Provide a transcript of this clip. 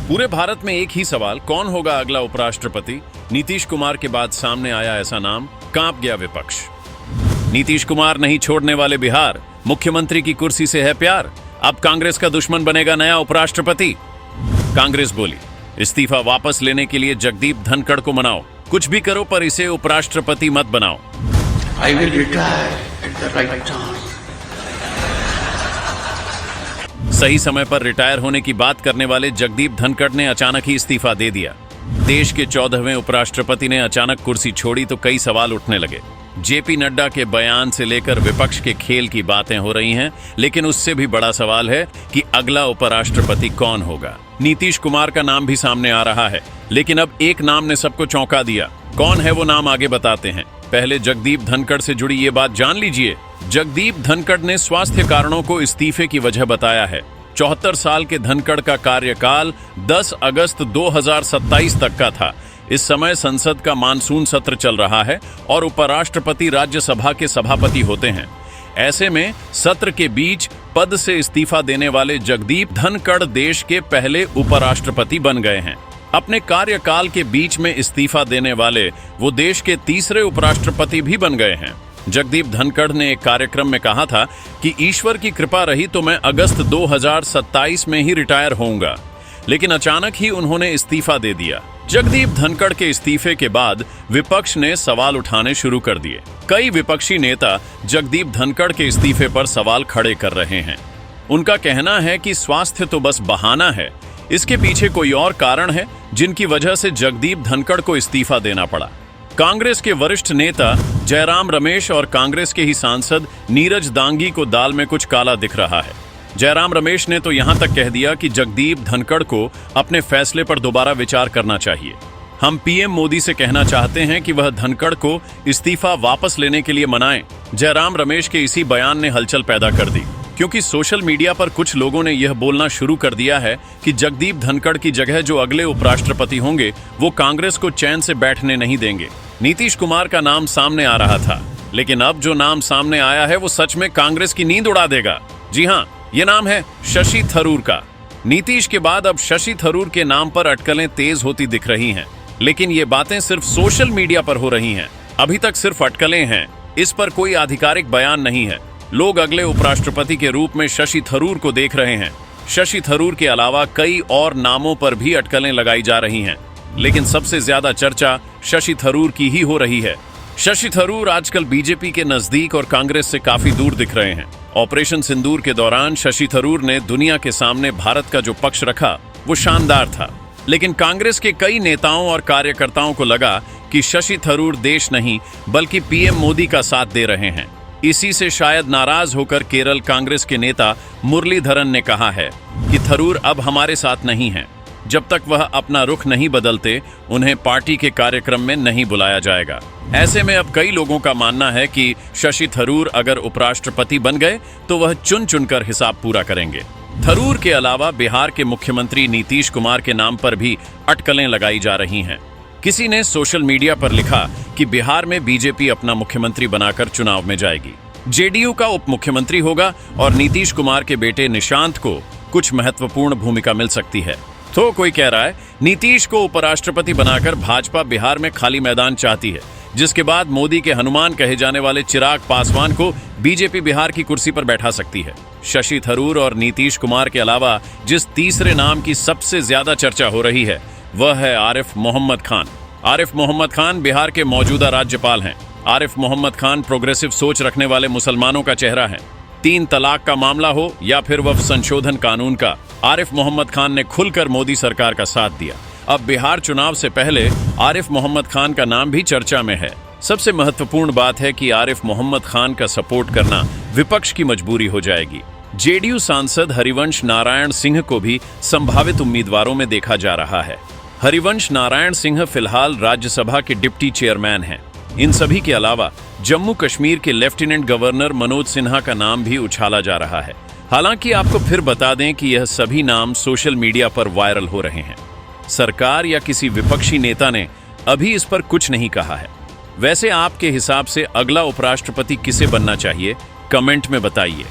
पूरे भारत में एक ही सवाल, कौन होगा अगला उपराष्ट्रपति? नीतीश कुमार के बाद सामने आया ऐसा नाम, कांप गया विपक्ष। नीतीश कुमार नहीं छोड़ने वाले बिहार, मुख्यमंत्री की कुर्सी से है प्यार, अब कांग्रेस का दुश्मन बनेगा नया उपराष्ट्रपति। कांग्रेस बोली, इस्तीफा वापस लेने के लिए जगदीप धनखड़ को मनाओ, कुछ भी करो पर इसे उपराष्ट्रपति मत बनाओ। I will retire at the right time. सही समय पर रिटायर होने की बात करने वाले जगदीप धनखड़ ने अचानक ही इस्तीफा दे दिया। देश के 14वें उपराष्ट्रपति ने अचानक कुर्सी छोड़ी तो कई सवाल उठने लगे। जेपी नड्डा के बयान से लेकर विपक्ष के खेल की बातें हो रही हैं, लेकिन उससे भी बड़ा सवाल है कि अगला उपराष्ट्रपति कौन होगा। नीतीश कुमार का नाम भी सामने आ रहा है, लेकिन अब एक नाम ने सबको चौंका दिया। कौन है वो नाम, आगे बताते हैं। पहले जगदीप धनखड़ से जुड़ी ये बात जान लीजिए। जगदीप धनखड़ ने स्वास्थ्य कारणों को इस्तीफे की वजह बताया है। 74 साल के धनखड़ का कार्यकाल 10 अगस्त 2027 तक का था। इस समय संसद का मानसून सत्र चल रहा है और उपराष्ट्रपति राज्यसभा के सभापति होते हैं। ऐसे में सत्र के बीच पद से इस्तीफा देने वाले जगदीप धनखड़ देश के पहले उपराष्ट्रपति बन गए हैं। अपने कार्यकाल के बीच में इस्तीफा देने वाले वो देश के तीसरे उपराष्ट्रपति भी बन गए हैं। जगदीप धनखड़ ने एक कार्यक्रम में कहा था कि ईश्वर की कृपा रही तो मैं अगस्त 2027 में ही रिटायर होऊंगा, लेकिन अचानक ही उन्होंने इस्तीफा दे दिया। जगदीप धनखड़ के इस्तीफे के बाद विपक्ष ने सवाल उठाने शुरू कर दिए। कई विपक्षी नेता जगदीप धनखड़ के इस्तीफे पर सवाल खड़े कर रहे हैं। उनका कहना है कि स्वास्थ्य तो बस बहाना है, इसके पीछे कोई और कारण है जिनकी वजह से जगदीप धनखड़ को इस्तीफा देना पड़ा। कांग्रेस के वरिष्ठ नेता जयराम रमेश और कांग्रेस के ही सांसद नीरज दांगी को दाल में कुछ काला दिख रहा है। जयराम रमेश ने तो यहां तक कह दिया कि जगदीप धनखड़ को अपने फैसले पर दोबारा विचार करना चाहिए। हम पीएम मोदी से कहना चाहते हैं कि वह धनखड़ को इस्तीफा वापस लेने के लिए मनाएं। जयराम रमेश के इसी बयान ने हलचल पैदा कर दी, क्योंकि सोशल मीडिया पर कुछ लोगों ने यह बोलना शुरू कर दिया है कि जगदीप धनखड़ की जगह जो अगले उपराष्ट्रपति होंगे वो कांग्रेस को चैन से बैठने नहीं देंगे। नीतीश कुमार का नाम सामने आ रहा था, लेकिन अब जो नाम सामने आया है वो सच में कांग्रेस की नींद उड़ा देगा। जी हाँ, ये नाम है शशि थरूर का। नीतीश के बाद अब शशि थरूर के नाम पर अटकलें तेज होती दिख रही हैं, लेकिन ये बातें सिर्फ सोशल मीडिया पर हो रही हैं। अभी तक सिर्फ अटकलें हैं, इस पर कोई आधिकारिक बयान नहीं है। लोग अगले उपराष्ट्रपति के रूप में शशि थरूर को देख रहे हैं। शशि थरूर के अलावा कई और नामों पर भी अटकलें लगाई जा रही हैं, लेकिन सबसे ज्यादा चर्चा शशि थरूर की ही हो रही है। शशि थरूर आजकल बीजेपी के नजदीक और कांग्रेस से काफी दूर दिख रहे हैं। ऑपरेशन सिंदूर के दौरान शशि थरूर ने दुनिया के सामने भारत का जो पक्ष रखा वो शानदार था, लेकिन कांग्रेस के कई नेताओं और कार्यकर्ताओं को लगा कि शशि थरूर देश नहीं बल्कि पीएम मोदी का साथ दे रहे हैं। इसी से शायद नाराज होकर केरल कांग्रेस के नेता मुरलीधरन ने कहा है कि थरूर अब हमारे साथ नहीं हैं। जब तक वह अपना रुख नहीं बदलते उन्हें पार्टी के कार्यक्रम में नहीं बुलाया जाएगा। ऐसे में अब कई लोगों का मानना है कि शशि थरूर अगर उपराष्ट्रपति बन गए तो वह चुन चुनकर हिसाब पूरा करेंगे। थरूर के अलावा बिहार के मुख्यमंत्री नीतीश कुमार के नाम पर भी अटकलें लगाई जा रही हैं। किसी ने सोशल मीडिया पर लिखा कि बिहार में बीजेपी अपना मुख्यमंत्री बनाकर चुनाव में जाएगी, जेडीयू का उप मुख्यमंत्री होगा और नीतीश कुमार के बेटे निशांत को कुछ महत्वपूर्ण भूमिका मिल सकती है। तो कोई कह रहा है नीतीश को उपराष्ट्रपति बनाकर भाजपा बिहार में खाली मैदान चाहती है, जिसके बाद मोदी के हनुमान कहे जाने वाले चिराग पासवान को बीजेपी बिहार की कुर्सी पर बैठा सकती है। शशि थरूर और नीतीश कुमार के अलावा जिस तीसरे नाम की सबसे ज्यादा चर्चा हो रही है वह है आरिफ मोहम्मद खान। आरिफ मोहम्मद खान बिहार के मौजूदा राज्यपाल हैं। आरिफ मोहम्मद खान प्रोग्रेसिव सोच रखने वाले मुसलमानों का चेहरा है। 3 तलाक का मामला हो या फिर वक्फ संशोधन कानून का, आरिफ मोहम्मद खान ने खुलकर मोदी सरकार का साथ दिया। अब बिहार चुनाव से पहले आरिफ मोहम्मद खान का नाम भी चर्चा में है। सबसे महत्वपूर्ण बात है कि आरिफ मोहम्मद खान का सपोर्ट करना विपक्ष की मजबूरी हो जाएगी। जेडीयू सांसद हरिवंश नारायण सिंह को भी संभावित उम्मीदवारों में देखा जा रहा है। हरिवंश नारायण सिंह फिलहाल राज्यसभा के डिप्टी चेयरमैन हैं। इन सभी के अलावा जम्मू कश्मीर के लेफ्टिनेंट गवर्नर मनोज सिन्हा का नाम भी उछाला जा रहा है। हालांकि आपको फिर बता दें कि यह सभी नाम सोशल मीडिया पर वायरल हो रहे हैं। सरकार या किसी विपक्षी नेता ने अभी इस पर कुछ नहीं कहा है। वैसे आपके हिसाब से अगला उपराष्ट्रपति किसे बनना चाहिए, कमेंट में बताइए।